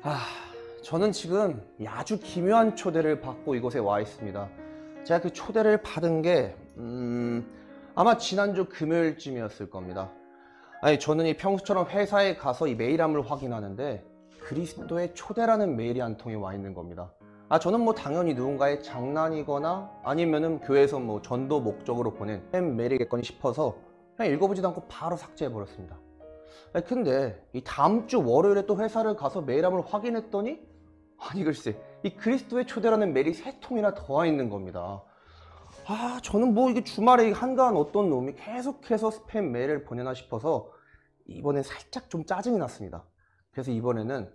아, 저는 지금 아주 기묘한 초대를 받고 이곳에 와 있습니다. 제가 그 초대를 받은 게 아마 지난주 금요일쯤이었을 겁니다. 아니, 저는 이 평소처럼 회사에 가서 이 메일함을 확인하는데 그리스도의 초대라는 메일이 한 통이 와 있는 겁니다. 저는 뭐 당연히 누군가의 장난이거나 아니면은 교회에서 뭐 전도 목적으로 보낸 메일이겠거니 싶어서 그냥 읽어보지도 않고 바로 삭제해 버렸습니다. 근데 이 다음 주 월요일에 또 회사를 가서 메일함을 확인했더니 아니 글쎄 이 그리스도의 초대라는 메일이 3통이나 더 와 있는 겁니다. 저는 뭐 이게 주말에 한가한 어떤 놈이 계속해서 스팸 메일을 보내나 싶어서 이번엔 살짝 좀 짜증이 났습니다. 그래서 이번에는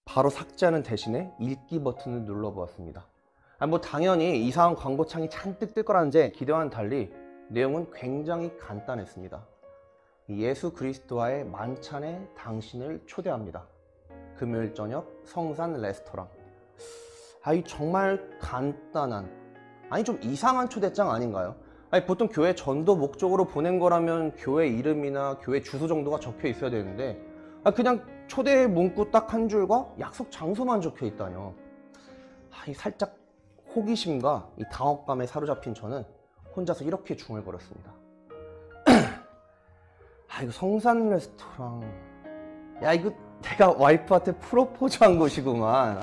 바로 삭제하는 대신에 읽기 버튼을 눌러보았습니다. 뭐 당연히 이상한 광고창이 잔뜩 뜰 거라는 제 기대와는 달리 내용은 굉장히 간단했습니다. 예수 그리스도와의 만찬에 당신을 초대합니다. 금요일 저녁 성산 레스토랑. 이 정말 간단한, 좀 이상한 초대장 아닌가요? 보통 교회 전도 목적으로 보낸 거라면 교회 이름이나 교회 주소 정도가 적혀 있어야 되는데 그냥 초대 문구 딱 한 줄과 약속 장소만 적혀 있다뇨. 살짝 호기심과 이 당혹감에 사로잡힌 저는 혼자서 이렇게 중얼거렸습니다. 이거 성산 레스토랑. 이거 내가 와이프한테 프로포즈한 곳이구만.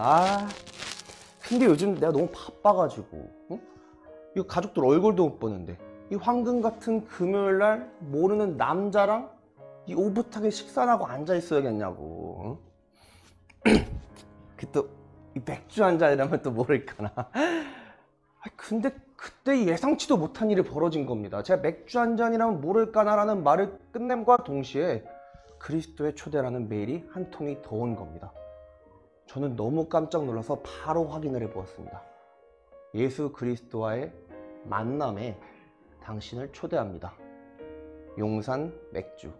근데 요즘 내가 너무 바빠가지고 이거 가족들 얼굴도 못 보는데 이 황금 같은 금요일날 모르는 남자랑 이 오붓하게 식사를 하고 앉아 있어야겠냐고. 또 이 맥주 한 잔이라면 또 모를까나. 근데 그때 예상치도 못한 일이 벌어진 겁니다. 제가 맥주 한 잔이라면 모를까나라는 말을 끝냄과 동시에 그리스도의 초대라는 메일이 한 통이 더 온 겁니다. 저는 너무 깜짝 놀라서 바로 확인을 해보았습니다. 예수 그리스도와의 만남에 당신을 초대합니다. 용산 맥주.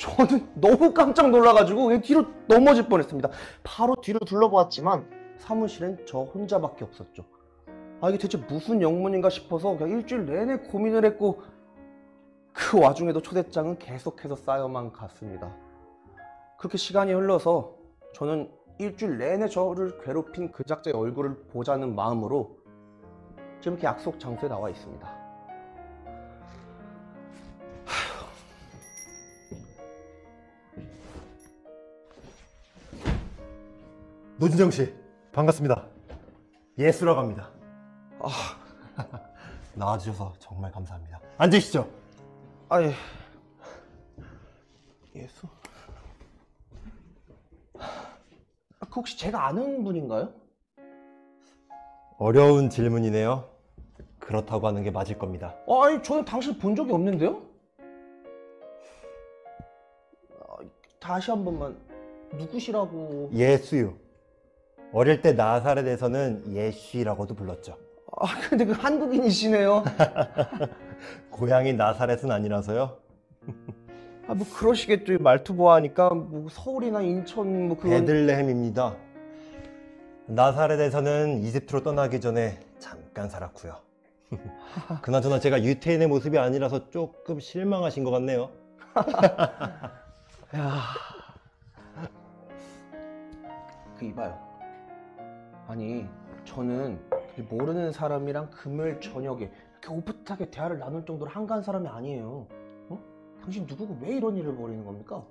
저는 너무 깜짝 놀라가지고 뒤로 넘어질 뻔했습니다. 바로 뒤로 둘러보았지만 사무실엔 저 혼자밖에 없었죠. 이게 대체 무슨 영문인가 싶어서 그냥 일주일 내내 고민을 했고 그 와중에도 초대장은 계속해서 쌓여만 갔습니다. 그렇게 시간이 흘러서 저는 일주일 내내 저를 괴롭힌 그 작자의 얼굴을 보자는 마음으로 지금 이렇게 약속 장소에 나와 있습니다. 노진정 씨, 반갑습니다. 예수라고 합니다. 나와주셔서 정말 감사합니다. 앉으시죠. 예. 예수? 그 혹시 제가 아는 분인가요? 어려운 질문이네요. 그렇다고 하는 게 맞을 겁니다. 저는 당신 본 적이 없는데요? 다시 한 번만. 누구시라고? 예수요. 어릴 때 나사렛에서는 예수라고도 불렀죠. 근데 그 한국인이시네요. 고향이 나사렛은 아니라서요. 뭐 그러시겠죠. 말투 보아하니까 뭐 서울이나 인천 뭐 그런. 베들레헴입니다. 나사렛에서는 이집트로 떠나기 전에 잠깐 살았고요. 그나저나 제가 유태인의 모습이 아니라서 조금 실망하신 것 같네요. 이봐요. 저는 모르는 사람이랑 금요일 저녁에 이렇게 오붓하게 대화를 나눌 정도로 한가한 사람이 아니에요. 당신 누구고 왜 이런 일을 벌이는 겁니까?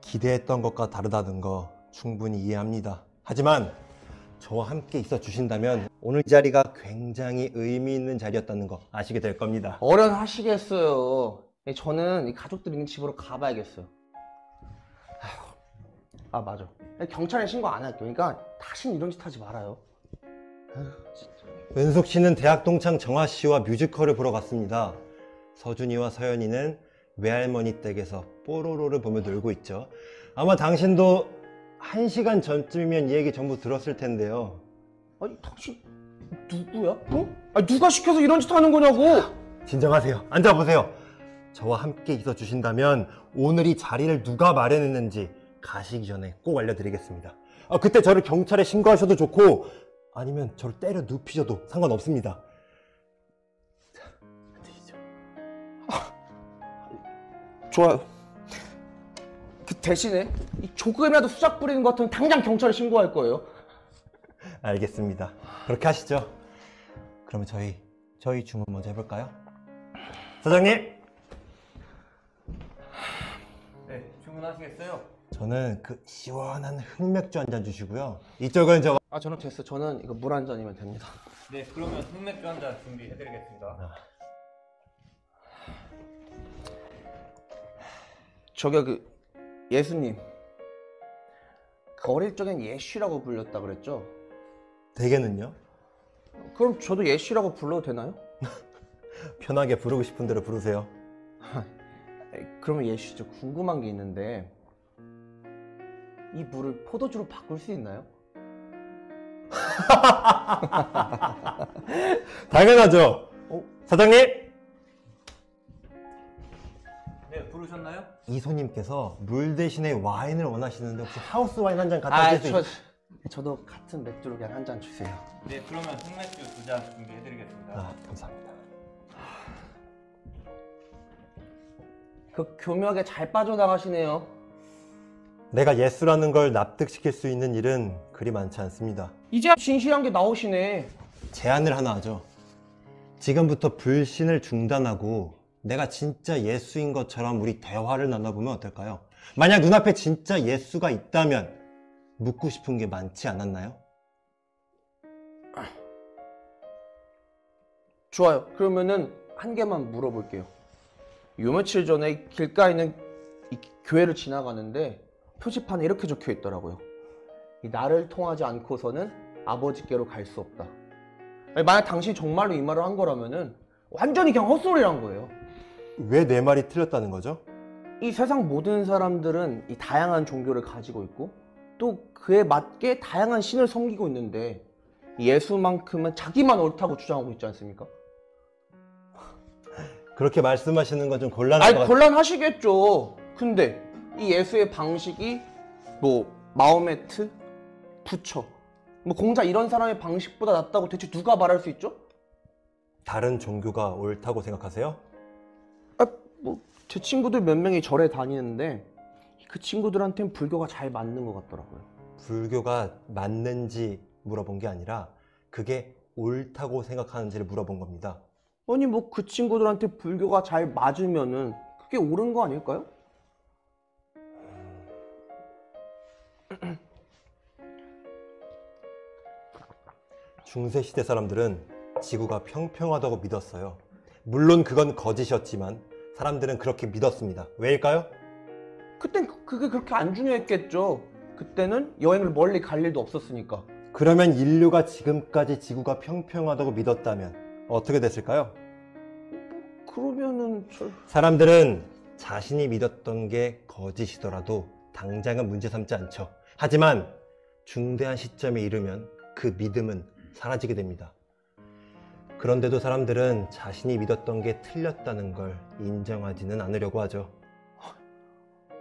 기대했던 것과 다르다는 거 충분히 이해합니다. 하지만 저와 함께 있어 주신다면 오늘 이 자리가 굉장히 의미 있는 자리였다는 거 아시게 될 겁니다. 어련하시겠어요. 저는 이 가족들 있는 집으로 가봐야겠어요. 맞아. 경찰에 신고 안 할게요. 그러니까 다시는 이런 짓 하지 말아요. 진짜. 은숙 씨는 대학 동창 정화 씨와 뮤지컬을 보러 갔습니다. 서준이와 서연이는 외할머니 댁에서 뽀로로를 보며 놀고 있죠. 아마 당신도 1시간 전쯤이면 이 얘기 전부 들었을 텐데요. 당신 누구야? 누가 시켜서 이런 짓 하는 거냐고! 진정하세요. 앉아보세요. 저와 함께 있어 주신다면 오늘 이 자리를 누가 마련했는지 가시기 전에 꼭 알려드리겠습니다. 그때 저를 경찰에 신고하셔도 좋고 아니면 저를 때려 눕히셔도 상관없습니다. 자, 앉으시죠. 좋아요. 그 대신에 이 조금이라도 수작 부리는 것 같으면 당장 경찰에 신고할 거예요. 알겠습니다. 그렇게 하시죠. 그러면 저희 주문 먼저 해볼까요? 사장님! 네, 주문하시겠어요? 저는 그 시원한 흑맥주 한 잔 주시고요. 이쪽은 저 아, 저는 됐어. 저는 이거 물 한 잔이면 됩니다. 네, 그러면 흑맥주 한 잔 준비해드리겠습니다. 저기 그 예수님, 그 어릴 적엔 예쉬라고 불렸다 그랬죠? 대개는요? 그럼 저도 예쉬라고 불러도 되나요? 편하게 부르고 싶은 대로 부르세요. 그러면 예쉬, 저 궁금한 게 있는데 이 물을 포도주로 바꿀 수 있나요? 당연하죠. 사장님! 네, 부르셨나요? 이 손님께서 물 대신에 와인을 원하시는데 혹시 하우스 와인 한 잔 갖다 주실 수 저도 같은 맥주로 그냥 한 잔 주세요. 네, 그러면 흑맥주 2잔 준비해드리겠습니다. 감사합니다. 그 교묘하게 잘 빠져나가시네요. 내가 예수라는 걸 납득시킬 수 있는 일은 그리 많지 않습니다. 이제 진실한 게 나오시네. 제안을 하나 하죠. 지금부터 불신을 중단하고 내가 진짜 예수인 것처럼 우리 대화를 나눠보면 어떨까요? 만약 눈앞에 진짜 예수가 있다면 묻고 싶은 게 많지 않았나요? 좋아요. 그러면은 한 개만 물어볼게요. 요 며칠 전에 길가에 있는 이 교회를 지나가는데 표지판에 이렇게 적혀 있더라고요. 이 나를 통하지 않고서는 아버지께로 갈 수 없다. 아니, 만약 당신이 정말로 이 말을 한 거라면은 완전히 그냥 헛소리란 거예요. 왜 내 말이 틀렸다는 거죠? 이 세상 모든 사람들은 이 다양한 종교를 가지고 있고 또 그에 맞게 다양한 신을 섬기고 있는데 예수만큼은 자기만 옳다고 주장하고 있지 않습니까? 그렇게 말씀하시는 건 좀 곤란할 것 같아요. 곤란하시겠죠. 근데 이 예수의 방식이 뭐 마호메트, 부처, 뭐 공자 이런 사람의 방식보다 낫다고 대체 누가 말할 수 있죠? 다른 종교가 옳다고 생각하세요? 뭐 제 친구들 몇 명이 절에 다니는데 그 친구들한테는 불교가 잘 맞는 것 같더라고요. 불교가 맞는지 물어본 게 아니라 그게 옳다고 생각하는지를 물어본 겁니다. 아니 뭐 그 친구들한테 불교가 잘 맞으면은 그게 옳은 거 아닐까요? 중세시대 사람들은 지구가 평평하다고 믿었어요. 물론 그건 거짓이었지만 사람들은 그렇게 믿었습니다. 왜일까요? 그땐 그게 그렇게 안 중요했겠죠. 그때는 여행을 멀리 갈 일도 없었으니까. 그러면 인류가 지금까지 지구가 평평하다고 믿었다면 어떻게 됐을까요? 그러면은 사람들은 자신이 믿었던 게 거짓이더라도 당장은 문제 삼지 않죠. 하지만 중대한 시점에 이르면 그 믿음은 사라지게 됩니다. 그런데도 사람들은 자신이 믿었던 게 틀렸다는 걸 인정하지는 않으려고 하죠.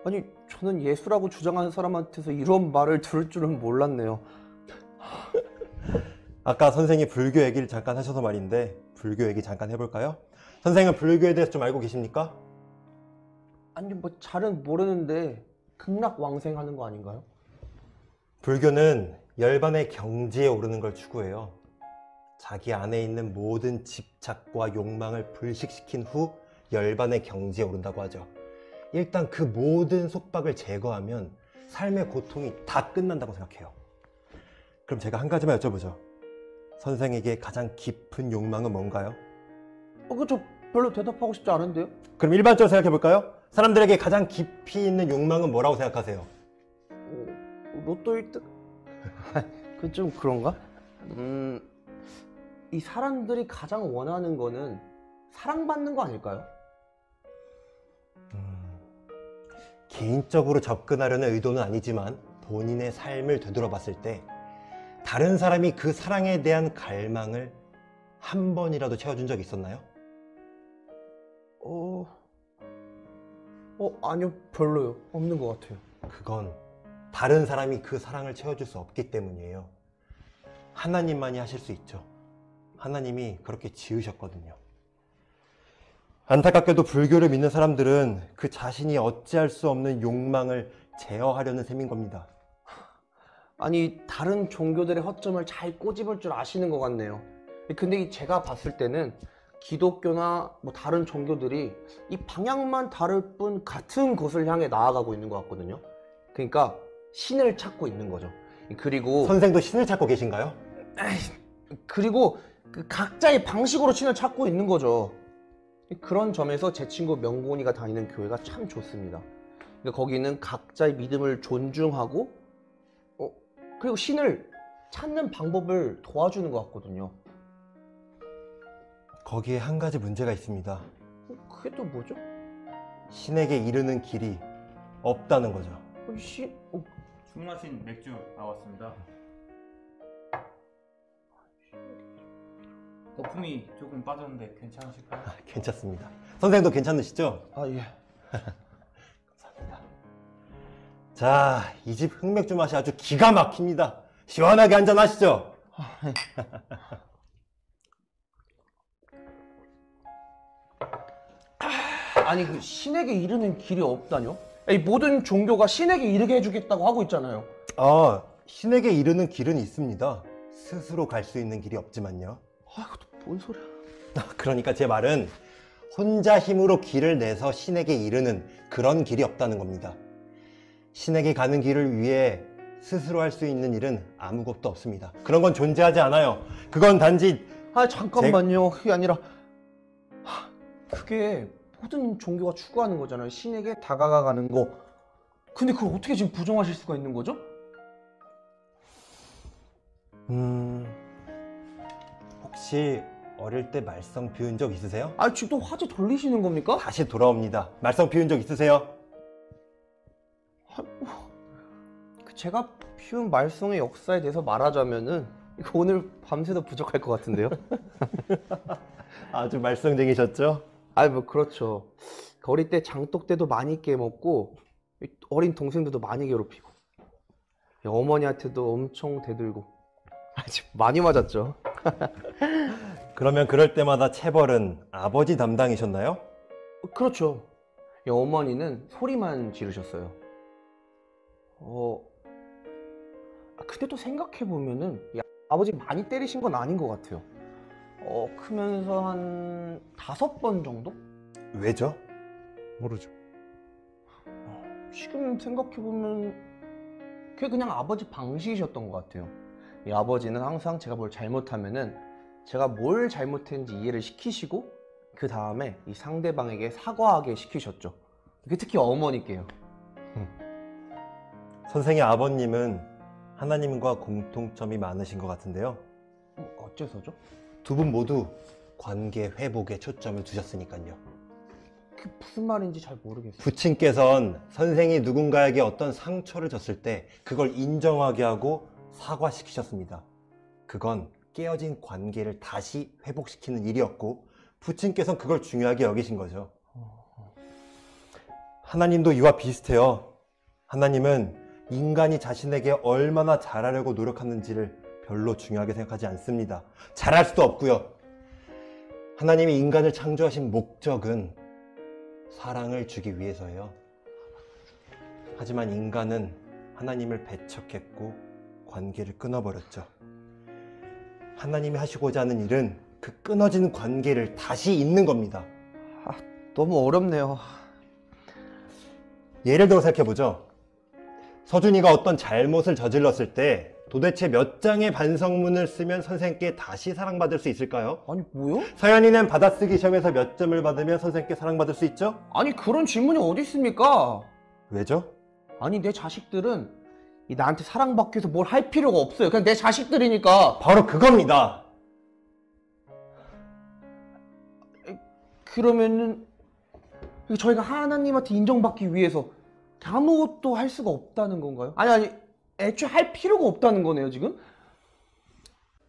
아니 저는 예수라고 주장하는 사람한테서 이런 말을 들을 줄은 몰랐네요. 아까 선생이 불교 얘기를 잠깐 하셔서 말인데 불교 얘기 잠깐 해볼까요? 선생은 불교에 대해서 좀 알고 계십니까? 아니 뭐 잘은 모르는데 극락왕생하는 거 아닌가요? 불교는 열반의 경지에 오르는 걸 추구해요. 자기 안에 있는 모든 집착과 욕망을 불식시킨 후 열반의 경지에 오른다고 하죠. 일단 그 모든 속박을 제거하면 삶의 고통이 다 끝난다고 생각해요. 그럼 제가 한 가지만 여쭤보죠. 선생에게 가장 깊은 욕망은 뭔가요? 그저 별로 대답하고 싶지 않은데요? 그럼 일반적으로 생각해 볼까요? 사람들에게 가장 깊이 있는 욕망은 뭐라고 생각하세요? 로또 1등? 그건 좀 그런가? 이 사람들이 가장 원하는 거는 사랑받는 거 아닐까요? 개인적으로 접근하려는 의도는 아니지만 본인의 삶을 되돌아봤을 때 다른 사람이 그 사랑에 대한 갈망을 한 번이라도 채워준 적이 있었나요? 아니요, 별로요. 없는 것 같아요. 그건 다른 사람이 그 사랑을 채워줄 수 없기 때문이에요. 하나님만이 하실 수 있죠. 하나님이 그렇게 지으셨거든요. 안타깝게도 불교를 믿는 사람들은 그 자신이 어찌할 수 없는 욕망을 제어하려는 셈인 겁니다. 아니, 다른 종교들의 허점을 잘 꼬집을 줄 아시는 것 같네요. 근데 제가 봤을 때는 기독교나 뭐 다른 종교들이 이 방향만 다를 뿐 같은 곳을 향해 나아가고 있는 것 같거든요. 그러니까 신을 찾고 있는 거죠. 그리고 선생도 신을 찾고 계신가요? 그 각자의 방식으로 신을 찾고 있는 거죠. 그런 점에서 제 친구 명곤이가 다니는 교회가 참 좋습니다. 그러니까 거기는 각자의 믿음을 존중하고 그리고 신을 찾는 방법을 도와주는 것 같거든요. 거기에 한 가지 문제가 있습니다. 그게 또 뭐죠? 신에게 이르는 길이 없다는 거죠. 주문하신 맥주 나왔습니다. 거품이 조금 빠졌는데 괜찮으실까요? 괜찮습니다. 선생도 괜찮으시죠? 아, 예. 감사합니다. 자, 이 집 흑맥주 맛이 아주 기가 막힙니다. 시원하게 한잔 하시죠. 아니, 그 신에게 이르는 길이 없다뇨? 이 모든 종교가 신에게 이르게 해주겠다고 하고 있잖아요. 아, 신에게 이르는 길은 있습니다. 스스로 갈 수 있는 길이 없지만요. 아, 이것도 뭔 소리야? 그러니까 제 말은 혼자 힘으로 길을 내서 신에게 이르는 그런 길이 없다는 겁니다. 신에게 가는 길을 위해 스스로 할 수 있는 일은 아무것도 없습니다. 그런 건 존재하지 않아요. 그건 단지 아, 잠깐만요. 그게 아니라 그게 모든 종교가 추구하는 거잖아요. 신에게 다가가는 거. 근데 그걸 어떻게 지금 부정하실 수가 있는 거죠? 혹시 어릴 때 말썽 피운 적 있으세요? 아, 지금 또 화제 돌리시는 겁니까? 다시 돌아옵니다. 말썽 피운 적 있으세요? 제가 피운 말썽의 역사에 대해서 말하자면은 이거 오늘 밤새도 부족할 것 같은데요? 아주 말썽쟁이셨죠? 아, 뭐 그렇죠. 어릴 때 장독 때도 많이 깨먹고 어린 동생들도 많이 괴롭히고 어머니한테도 엄청 대들고 아주 많이 맞았죠. 그러면 그럴 때마다 체벌은 아버지 담당이셨나요? 그렇죠. 어머니는 소리만 지르셨어요. 근데 또 생각해보면은 아버지 많이 때리신 건 아닌 것 같아요. 크면서 한 5번 정도? 왜죠? 모르죠. 지금 생각해보면 그게 그냥 아버지 방식이셨던 것 같아요. 이 아버지는 항상 제가 뭘 잘못하면은 제가 뭘 잘못했는지 이해를 시키시고 그 다음에 이 상대방에게 사과하게 시키셨죠. 특히 어머니께요. 선생의 아버님은 하나님과 공통점이 많으신 것 같은데요. 어째서죠? 두 분 모두 관계 회복에 초점을 두셨으니까요. 그게 무슨 말인지 잘 모르겠어요. 부친께선 선생이 누군가에게 어떤 상처를 줬을 때 그걸 인정하게 하고 사과시키셨습니다. 그건 깨어진 관계를 다시 회복시키는 일이었고 부친께서는 그걸 중요하게 여기신 거죠. 하나님도 이와 비슷해요. 하나님은 인간이 자신에게 얼마나 잘하려고 노력하는지를 별로 중요하게 생각하지 않습니다. 잘할 수도 없고요. 하나님이 인간을 창조하신 목적은 사랑을 주기 위해서예요. 하지만 인간은 하나님을 배척했고 관계를 끊어버렸죠. 하나님이 하시고자 하는 일은 그 끊어진 관계를 다시 잇는 겁니다. 너무 어렵네요. 예를 들어 생각해보죠. 서준이가 어떤 잘못을 저질렀을 때 도대체 몇 장의 반성문을 쓰면 선생님께 다시 사랑받을 수 있을까요? 아니, 뭐요? 서연이는 받아쓰기 시험에서 몇 점을 받으면 선생님께 사랑받을 수 있죠? 아니, 그런 질문이 어디 있습니까? 왜죠? 아니, 내 자식들은 나한테 사랑받기 위해서 뭘 할 필요가 없어요. 그냥 내 자식들이니까. 바로 그겁니다. 그러면은 저희가 하나님한테 인정받기 위해서 아무것도 할 수가 없다는 건가요? 아니, 애초에 할 필요가 없다는 거네요, 지금?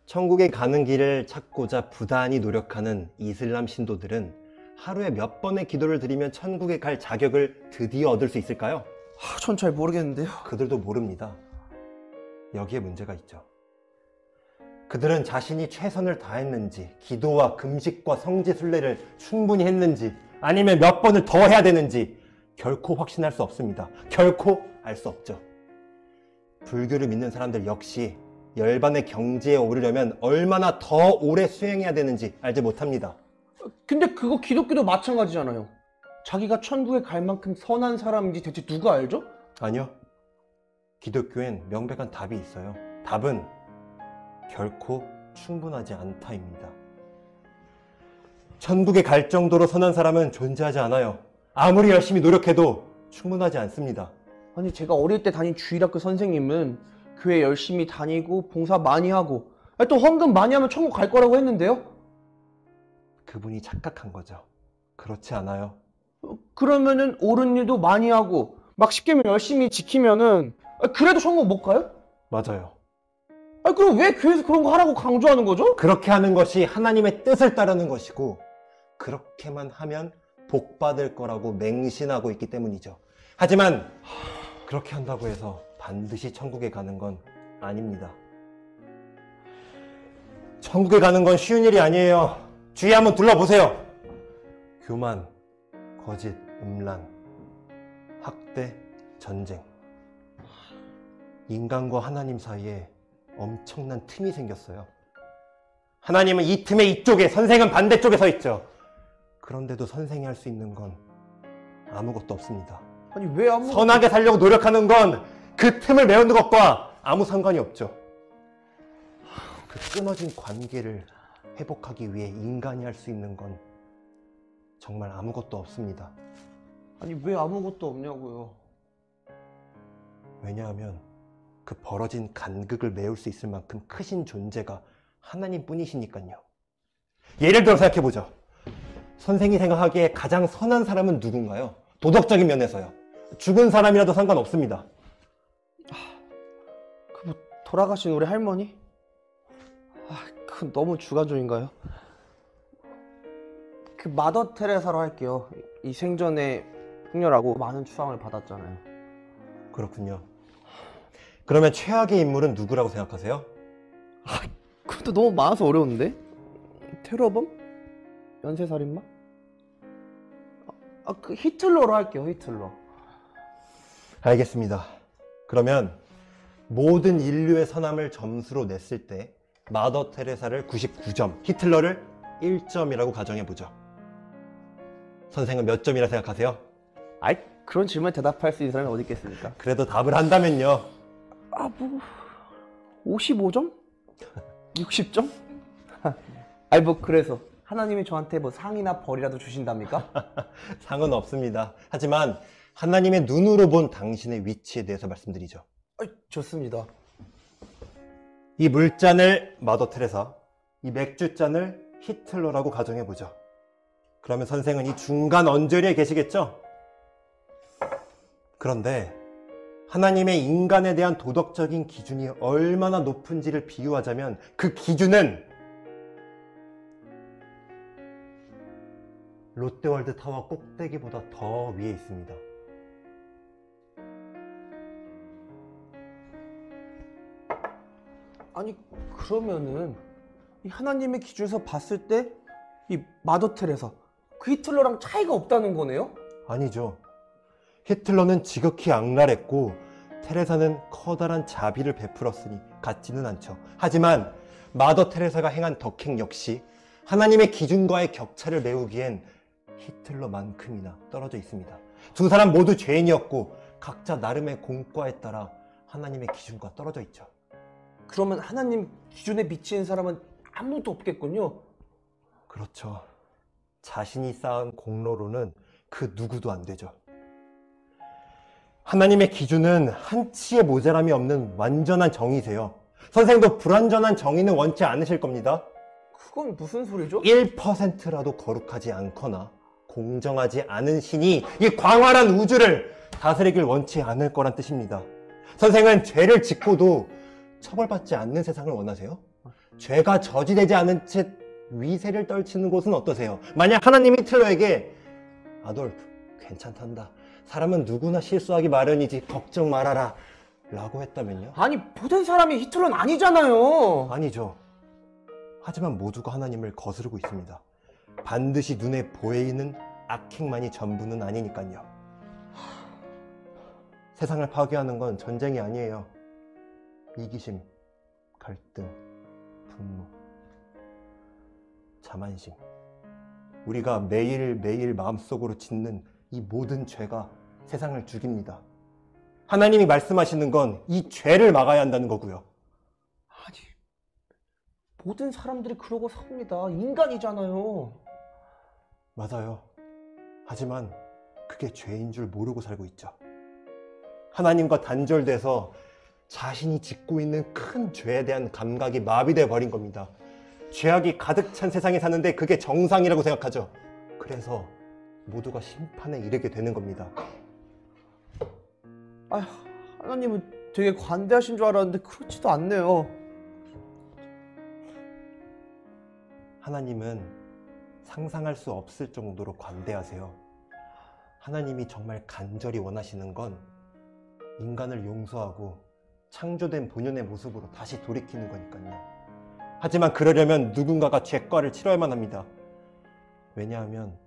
천국에 가는 길을 찾고자 부단히 노력하는 이슬람 신도들은 하루에 몇 번의 기도를 드리면 천국에 갈 자격을 드디어 얻을 수 있을까요? 전 잘 모르겠는데요. 그들도 모릅니다. 여기에 문제가 있죠. 그들은 자신이 최선을 다했는지, 기도와 금식과 성지 순례를 충분히 했는지 아니면 몇 번을 더 해야 되는지 결코 확신할 수 없습니다. 결코 알 수 없죠. 불교를 믿는 사람들 역시 열반의 경지에 오르려면 얼마나 더 오래 수행해야 되는지 알지 못합니다. 근데 그거 기독교도 마찬가지잖아요. 자기가 천국에 갈 만큼 선한 사람인지 대체 누가 알죠? 아니요. 기독교엔 명백한 답이 있어요. 답은 결코 충분하지 않다입니다. 천국에 갈 정도로 선한 사람은 존재하지 않아요. 아무리 열심히 노력해도 충분하지 않습니다. 아니 제가 어릴 때 다닌 주일학교 선생님은 교회 열심히 다니고 봉사 많이 하고 또 헌금 많이 하면 천국 갈 거라고 했는데요. 그분이 착각한 거죠. 그렇지 않아요. 그러면은 옳은 일도 많이 하고 막 10계명 열심히 지키면은 그래도 천국 못 가요? 맞아요. 그럼 왜 교회에서 그런 거 하라고 강조하는 거죠? 그렇게 하는 것이 하나님의 뜻을 따르는 것이고 그렇게만 하면 복 받을 거라고 맹신하고 있기 때문이죠. 하지만 그렇게 한다고 해서 반드시 천국에 가는 건 아닙니다. 천국에 가는 건 쉬운 일이 아니에요. 주위에 한번 둘러보세요. 교만, 거짓, 음란, 학대, 전쟁. 인간과 하나님 사이에 엄청난 틈이 생겼어요. 하나님은 이 틈의 이쪽에, 선생은 반대쪽에 서 있죠. 그런데도 선생이 할 수 있는 건 아무것도 없습니다. 아니 왜 선하게 살려고 노력하는 건 그 틈을 메우는 것과 아무 상관이 없죠. 그 끊어진 관계를 회복하기 위해 인간이 할 수 있는 건 정말 아무것도 없습니다. 아니 왜 아무것도 없냐고요. 왜냐하면 그 벌어진 간극을 메울 수 있을 만큼 크신 존재가 하나님 뿐이시니까요. 예를 들어 생각해보죠. 선생이 생각하기에 가장 선한 사람은 누군가요? 도덕적인 면에서요. 죽은 사람이라도 상관없습니다. 그 돌아가신 우리 할머니? 그 너무 주가조인가요? 그 마더 테레사로 할게요. 이 생전에 풍렬하고 많은 추앙을 받았잖아요. 그렇군요. 그러면 최악의 인물은 누구라고 생각하세요? 그것도 너무 많아서 어려운데? 테러범? 연쇄살인마? 그 히틀러로 할게요. 히틀러. 알겠습니다. 그러면 모든 인류의 선함을 점수로 냈을 때 마더 테레사를 99점, 히틀러를 1점이라고 가정해보죠. 선생은 몇 점이라 생각하세요? 그런 질문에 대답할 수 있는 사람이 어디 있겠습니까? 그래도 답을 한다면요. 55점? 60점? 그래서 하나님이 저한테 뭐 상이나 벌이라도 주신답니까? 상은 없습니다. 하지만 하나님의 눈으로 본 당신의 위치에 대해서 말씀드리죠. 좋습니다. 이 물잔을 마더 테레사, 이 맥주잔을 히틀러라고 가정해보죠. 그러면 선생은 이 중간 언저리에 계시겠죠? 그런데 하나님의 인간에 대한 도덕적인 기준이 얼마나 높은지를 비유하자면 그 기준은 롯데월드 타워 꼭대기보다 더 위에 있습니다. 아니 그러면은 이 하나님의 기준에서 봤을 때 이 마더 테레사, 그 히틀러랑 차이가 없다는 거네요? 아니죠. 히틀러는 지극히 악랄했고 테레사는 커다란 자비를 베풀었으니 같지는 않죠. 하지만 마더 테레사가 행한 덕행 역시 하나님의 기준과의 격차를 메우기엔 히틀러만큼이나 떨어져 있습니다. 두 사람 모두 죄인이었고 각자 나름의 공과에 따라 하나님의 기준과 떨어져 있죠. 그러면 하나님 기준에 미치는 사람은 아무도 없겠군요. 그렇죠. 자신이 쌓은 공로로는 그 누구도 안 되죠. 하나님의 기준은 한치의 모자람이 없는 완전한 정의세요. 선생도 불완전한 정의는 원치 않으실 겁니다. 그건 무슨 소리죠? 1%라도 거룩하지 않거나 공정하지 않은 신이 이 광활한 우주를 다스리길 원치 않을 거란 뜻입니다. 선생은 죄를 짓고도 처벌받지 않는 세상을 원하세요? 죄가 저지되지 않은 채 위세를 떨치는 곳은 어떠세요? 만약 하나님이 히틀러에게 아돌프 괜찮단다, 사람은 누구나 실수하기 마련이지 걱정 말아라 라고 했다면요? 아니 보던 사람이 히틀러는 아니잖아요. 아니죠. 하지만 모두가 하나님을 거스르고 있습니다. 반드시 눈에 보이는 악행만이 전부는 아니니까요. 세상을 파괴하는 건 전쟁이 아니에요. 이기심, 갈등, 분노, 자만심. 우리가 매일매일 마음속으로 짓는 이 모든 죄가 세상을 죽입니다. 하나님이 말씀하시는 건 이 죄를 막아야 한다는 거고요. 아니, 모든 사람들이 그러고 삽니다. 인간이잖아요. 맞아요. 하지만 그게 죄인 줄 모르고 살고 있죠. 하나님과 단절돼서 자신이 짓고 있는 큰 죄에 대한 감각이 마비되어 버린 겁니다. 죄악이 가득 찬 세상에 사는데 그게 정상이라고 생각하죠. 그래서 모두가 심판에 이르게 되는 겁니다. 아휴, 하나님은 되게 관대하신 줄 알았는데 그렇지도 않네요. 하나님은 상상할 수 없을 정도로 관대하세요. 하나님이 정말 간절히 원하시는 건 인간을 용서하고 창조된 본연의 모습으로 다시 돌이키는 거니까요. 하지만 그러려면 누군가가 죄과를 치러야만 합니다. 왜냐하면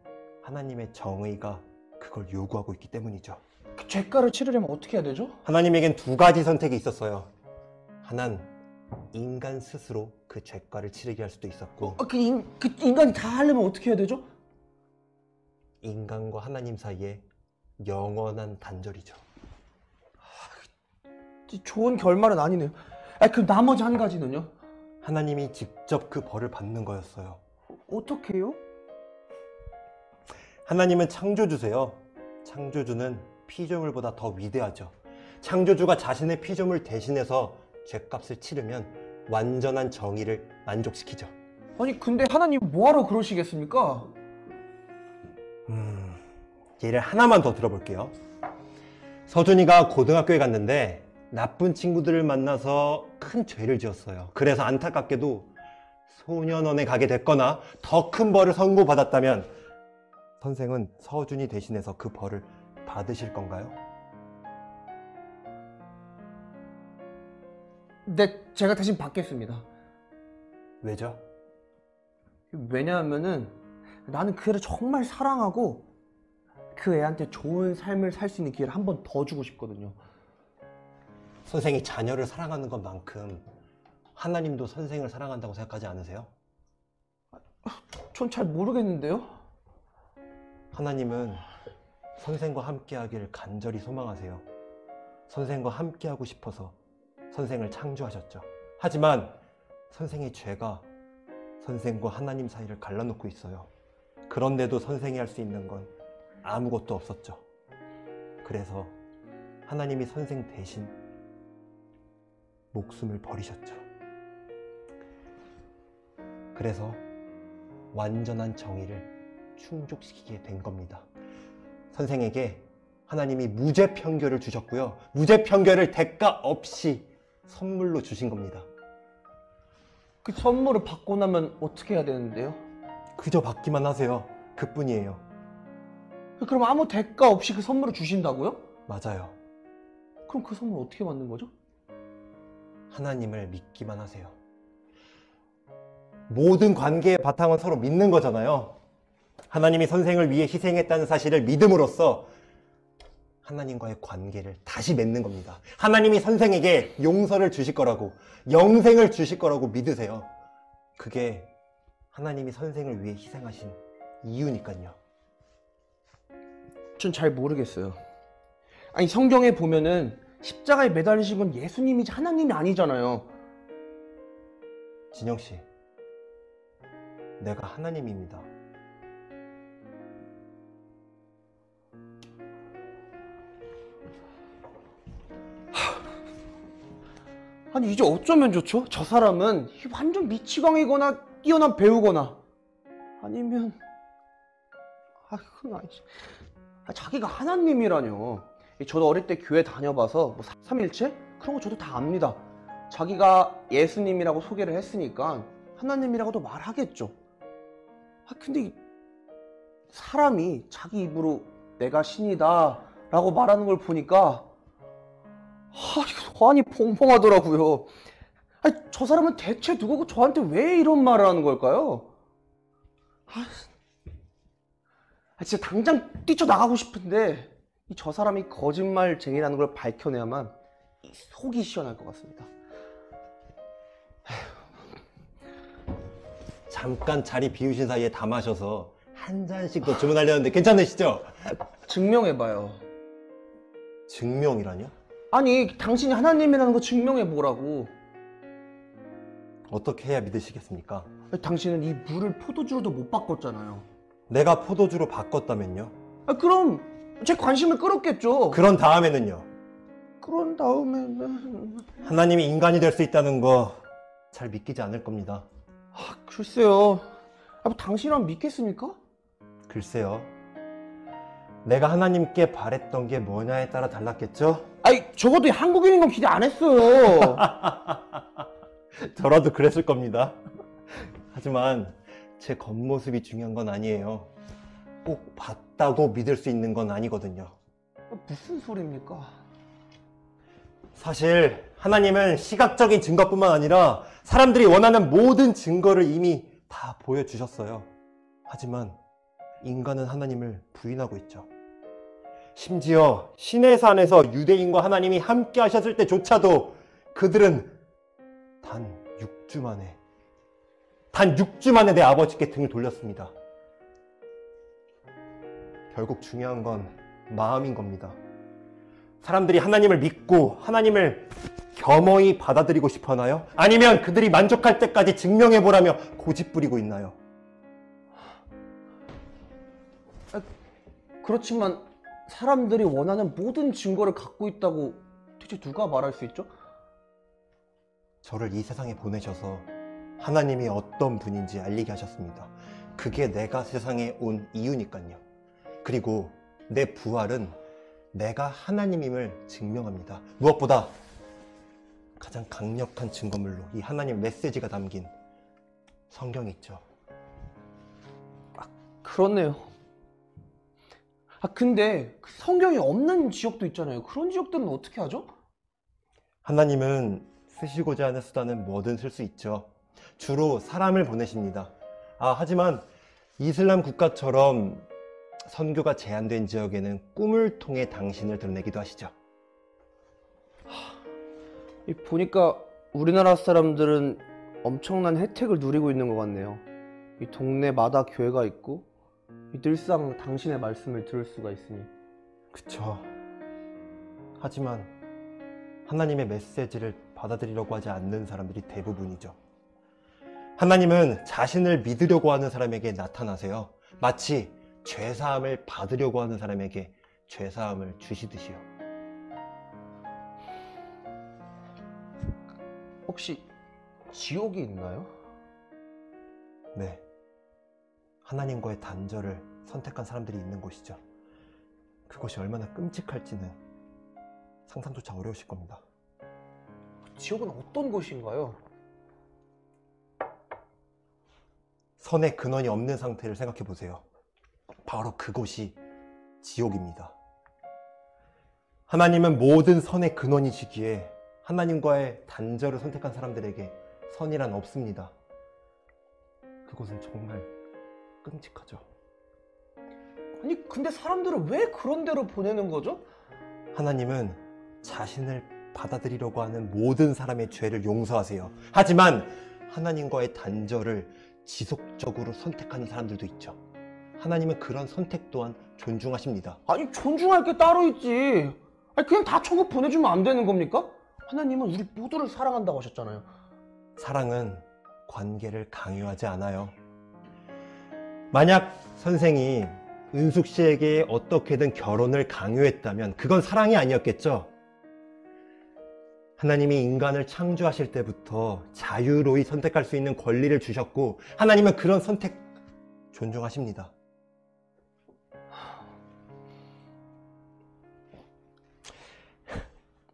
하나님의 정의가 그걸 요구하고 있기 때문이죠. 그 죄가를 치르려면 어떻게 해야 되죠? 하나님에겐 두 가지 선택이 있었어요. 하나는 인간 스스로 그 죄과를 치르게 할 수도 있었고, 그 인간이 다 하려면 어떻게 해야 되죠? 인간과 하나님 사이에 영원한 단절이죠. 좋은 결말은 아니네요. 그럼 나머지 한 가지는요? 하나님이 직접 그 벌을 받는 거였어요. 어떻게 해요? 하나님은 창조주세요. 창조주는 피조물보다 더 위대하죠. 창조주가 자신의 피조물 대신해서 죄값을 치르면 완전한 정의를 만족시키죠. 아니 근데 하나님 뭐하러 그러시겠습니까? 예를 하나만 더 들어볼게요. 서준이가 고등학교에 갔는데 나쁜 친구들을 만나서 큰 죄를 지었어요. 그래서 안타깝게도 소년원에 가게 됐거나 더 큰 벌을 선고받았다면 선생은 서준이 대신해서 그 벌을 받으실 건가요? 네, 제가 대신 받겠습니다. 왜죠? 왜냐하면은 나는 그 애를 정말 사랑하고 그 애한테 좋은 삶을 살 수 있는 기회를 한 번 더 주고 싶거든요. 선생이 자녀를 사랑하는 것만큼 하나님도 선생을 사랑한다고 생각하지 않으세요? 전 잘 모르겠는데요. 하나님은 선생과 함께하기를 간절히 소망하세요. 선생과 함께하고 싶어서 선생을 창조하셨죠. 하지만 선생의 죄가 선생과 하나님 사이를 갈라놓고 있어요. 그런데도 선생이 할 수 있는 건 아무것도 없었죠. 그래서 하나님이 선생 대신 목숨을 버리셨죠. 그래서 완전한 정의를 충족시키게 된 겁니다. 선생에게 하나님이 무죄 판결을 주셨고요. 무죄 판결을 대가 없이 선물로 주신 겁니다. 그 선물을 받고 나면 어떻게 해야 되는데요? 그저 받기만 하세요. 그뿐이에요. 그럼 아무 대가 없이 그 선물을 주신다고요? 맞아요. 그럼 그 선물 어떻게 받는 거죠? 하나님을 믿기만 하세요. 모든 관계의 바탕은 서로 믿는 거잖아요. 하나님이 선생을 위해 희생했다는 사실을 믿음으로써 하나님과의 관계를 다시 맺는 겁니다. 하나님이 선생에게 용서를 주실 거라고, 영생을 주실 거라고 믿으세요. 그게 하나님이 선생을 위해 희생하신 이유니까요. 전 잘 모르겠어요. 아니 성경에 보면은 십자가에 매달리신 건 예수님이지 하나님이 아니잖아요. 진영 씨, 내가 하나님입니다. 아니 이제 어쩌면 좋죠? 저 사람은 완전 미치광이거나 뛰어난 배우거나 아니면 그건 아니지. 자기가 하나님이라뇨. 저도 어릴 때 교회 다녀봐서 뭐 삼일체? 그런 거 저도 다 압니다. 자기가 예수님이라고 소개를 했으니까 하나님이라고도 말하겠죠. 근데 사람이 자기 입으로 내가 신이다 라고 말하는 걸 보니까 화환이 퐁퐁하더라고요. 저 사람은 대체 누구고 저한테 왜 이런 말을 하는 걸까요? 진짜 당장 뛰쳐나가고 싶은데 저 사람이 거짓말쟁이라는 걸 밝혀내야만 속이 시원할 것 같습니다. 잠깐 자리 비우신 사이에 다 마셔서 한 잔씩 더 주문하려는데 괜찮으시죠? 증명해봐요. 증명이라뇨? 아니, 당신이 하나님이라는 거 증명해보라고. 어떻게 해야 믿으시겠습니까? 당신은 이 물을 포도주로도 못 바꿨잖아요. 내가 포도주로 바꿨다면요? 그럼 제 관심을 끌었겠죠. 그런 다음에는요? 그런 다음에는 하나님이 인간이 될 수 있다는 거 잘 믿기지 않을 겁니다. 글쎄요. 뭐 당신이랑 믿겠습니까? 글쎄요. 내가 하나님께 바랬던 게 뭐냐에 따라 달랐겠죠? 아니, 적어도 한국인인 건 기대 안 했어요. 저라도 그랬을 겁니다. 하지만 제 겉모습이 중요한 건 아니에요. 꼭 봤다고 믿을 수 있는 건 아니거든요. 무슨 소리입니까? 사실 하나님은 시각적인 증거뿐만 아니라 사람들이 원하는 모든 증거를 이미 다 보여주셨어요. 하지만 인간은 하나님을 부인하고 있죠. 심지어 시내 산에서 유대인과 하나님이 함께 하셨을 때조차도 그들은 단 6주 만에 내 아버지께 등을 돌렸습니다. 결국 중요한 건 마음인 겁니다. 사람들이 하나님을 믿고 하나님을 겸허히 받아들이고 싶어 하나요? 아니면 그들이 만족할 때까지 증명해보라며 고집부리고 있나요? 그렇지만 사람들이 원하는 모든 증거를 갖고 있다고 대체 누가 말할 수 있죠? 저를 이 세상에 보내셔서 하나님이 어떤 분인지 알리게 하셨습니다. 그게 내가 세상에 온 이유니까요. 그리고 내 부활은 내가 하나님임을 증명합니다. 무엇보다 가장 강력한 증거물로 이 하나님 메시지가 담긴 성경이 있죠. 그렇네요. 근데 그 성경이 없는 지역도 있잖아요. 그런 지역들은 어떻게 하죠? 하나님은 쓰시고자 하는 수단은 뭐든 쓸 수 있죠. 주로 사람을 보내십니다. 하지만 이슬람 국가처럼 선교가 제한된 지역에는 꿈을 통해 당신을 드러내기도 하시죠. 보니까 우리나라 사람들은 엄청난 혜택을 누리고 있는 것 같네요. 이 동네마다 교회가 있고 늘상 당신의 말씀을 들을 수가 있으니. 그쵸. 하지만 하나님의 메시지를 받아들이려고 하지 않는 사람들이 대부분이죠. 하나님은 자신을 믿으려고 하는 사람에게 나타나세요. 마치 죄사함을 받으려고 하는 사람에게 죄사함을 주시듯이요. 혹시 지옥이 있나요? 네. 하나님과의 단절을 선택한 사람들이 있는 곳이죠. 그것이 얼마나 끔찍할지는 상상조차 어려우실 겁니다. 지옥은 어떤 곳인가요? 선의 근원이 없는 상태를 생각해 보세요. 바로 그곳이 지옥입니다. 하나님은 모든 선의 근원이시기에 하나님과의 단절을 선택한 사람들에게 선이란 없습니다. 그곳은 정말 끔찍하죠. 아니, 근데 사람들을 왜 그런 데로 보내는 거죠? 하나님은 자신을 받아들이려고 하는 모든 사람의 죄를 용서하세요. 하지만 하나님과의 단절을 지속적으로 선택하는 사람들도 있죠. 하나님은 그런 선택 또한 존중하십니다. 아니, 존중할 게 따로 있지. 아니, 그냥 다 천국 보내주면 안 되는 겁니까? 하나님은 우리 모두를 사랑한다고 하셨잖아요. 사랑은 관계를 강요하지 않아요. 만약 선생이 은숙 씨에게 어떻게든 결혼을 강요했다면 그건 사랑이 아니었겠죠? 하나님이 인간을 창조하실 때부터 자유로이 선택할 수 있는 권리를 주셨고 하나님은 그런 선택 존중하십니다.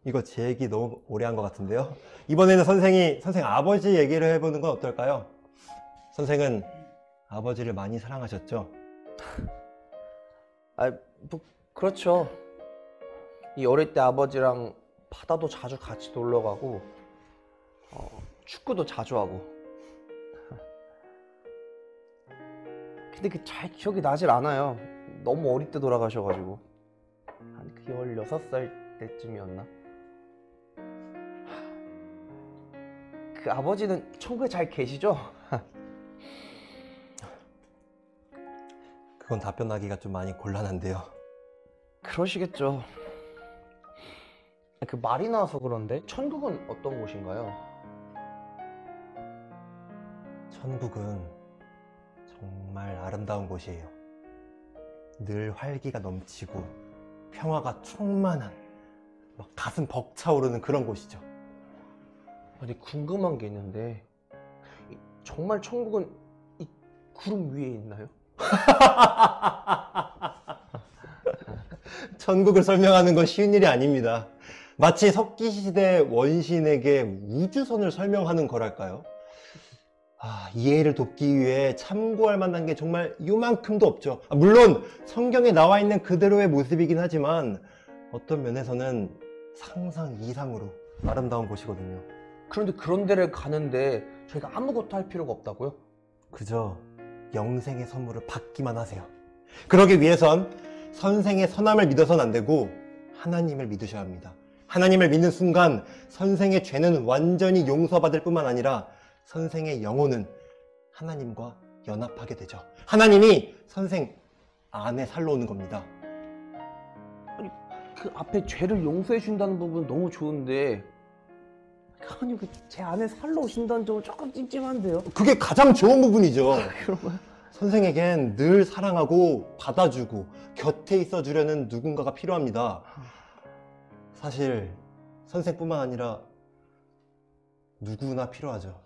이거 제 얘기 너무 오래 한 것 같은데요. 이번에는 선생 아버지 얘기를 해보는 건 어떨까요? 선생은 아버지를 많이 사랑하셨죠? 그렇죠. 이 어릴 때 아버지랑 바다도 자주 같이 놀러 가고 축구도 자주 하고. 근데 그 잘 기억이 나질 않아요. 너무 어릴 때 돌아가셔가지고 한 16살 때쯤이었나? 그 아버지는 천국에 잘 계시죠? 그건 답변하기가 좀 많이 곤란한데요. 그러시겠죠. 그 말이 나와서 그런데 천국은 어떤 곳인가요? 천국은 정말 아름다운 곳이에요. 늘 활기가 넘치고 평화가 충만한 막 가슴 벅차오르는 그런 곳이죠. 아니 궁금한 게 있는데 정말 천국은 이 구름 위에 있나요? 천국을 설명하는 건 쉬운 일이 아닙니다. 마치 석기시대 원신에게 우주선을 설명하는 거랄까요? 이해를 돕기 위해 참고할 만한 게 정말 요만큼도 없죠. 물론 성경에 나와 있는 그대로의 모습이긴 하지만 어떤 면에서는 상상 이상으로 아름다운 곳이거든요. 그런데 그런 데를 가는데 저희가 아무것도 할 필요가 없다고요? 그저 영생의 선물을 받기만 하세요. 그러기 위해선 선생의 선함을 믿어서는 안 되고 하나님을 믿으셔야 합니다. 하나님을 믿는 순간 선생의 죄는 완전히 용서받을 뿐만 아니라 선생의 영혼은 하나님과 연합하게 되죠. 하나님이 선생 안에 살러 오는 겁니다. 그 앞에 죄를 용서해 준다는 부분은 너무 좋은데 하나님 제 안에 살러 오신다는 점은 조금 찜찜한데요? 그게 가장 좋은 부분이죠. 그런가요? 선생에겐 늘 사랑하고 받아주고 곁에 있어 주려는 누군가가 필요합니다. 사실 선생뿐만 아니라 누구나 필요하죠.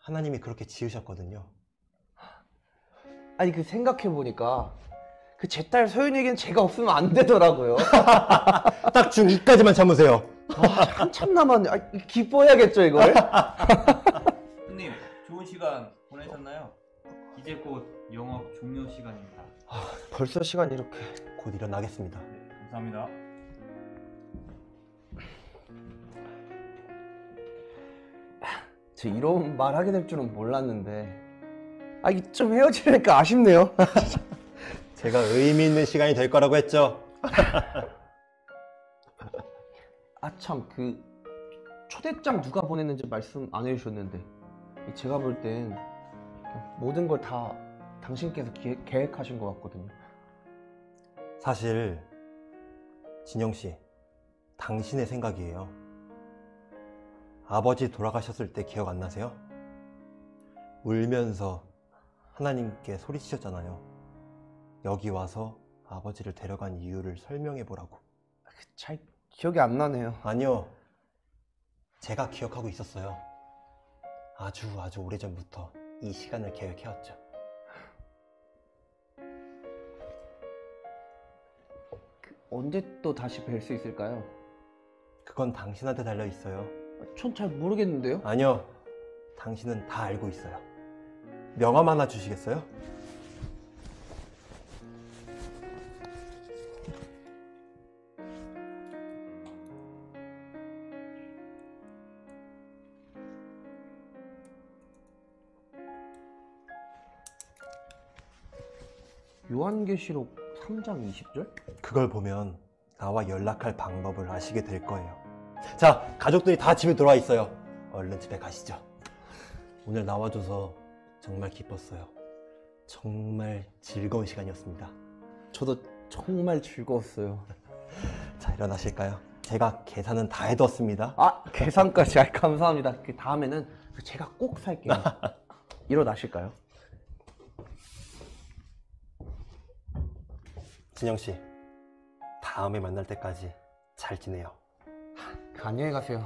하나님이 그렇게 지으셨거든요. 아니 생각해보니까 그 제 딸 소윤이에겐 제가 없으면 안 되더라고요. 딱 중2까지만 참으세요. 한참 남았네. 기뻐해야겠죠 이걸? 형님, 좋은 시간 보내셨나요? 이제 곧 영업 종료 시간입니다. 벌써 시간이 이렇게. 곧 일어나겠습니다. 네, 감사합니다. 제 이런 말 하게 될 줄은 몰랐는데 좀 헤어지니까 아쉽네요. 제가 의미 있는 시간이 될 거라고 했죠. 참 그 초대장 누가 보냈는지 말씀 안 해주셨는데 제가 볼 땐 모든 걸 다 당신께서 계획하신 것 같거든요. 사실 진영 씨, 당신의 생각이에요. 아버지 돌아가셨을 때 기억 안 나세요? 울면서 하나님께 소리치셨잖아요. 여기 와서 아버지를 데려간 이유를 설명해 보라고. 잘 기억이 안 나네요. 아니요, 제가 기억하고 있었어요. 아주 오래전부터 이 시간을 계획해왔죠. 언제 또 다시 뵐 수 있을까요? 그건 당신한테 달려 있어요. 전 잘 모르겠는데요. 아니요, 당신은 다 알고 있어요. 명함 하나 주시겠어요? 요한계시록 3장 20절? 그걸 보면 나와 연락할 방법을 아시게 될 거예요. 자, 가족들이 다 집에 돌아와 있어요. 얼른 집에 가시죠. 오늘 나와줘서 정말 기뻤어요. 정말 즐거운 시간이었습니다. 저도 정말 즐거웠어요. 자, 일어나실까요? 제가 계산은 다 해뒀습니다. 계산까지. 감사합니다. 그 다음에는 제가 꼭 살게요. 일어나실까요? 진영씨, 다음에 만날 때까지 잘 지내요. 안녕히 가세요.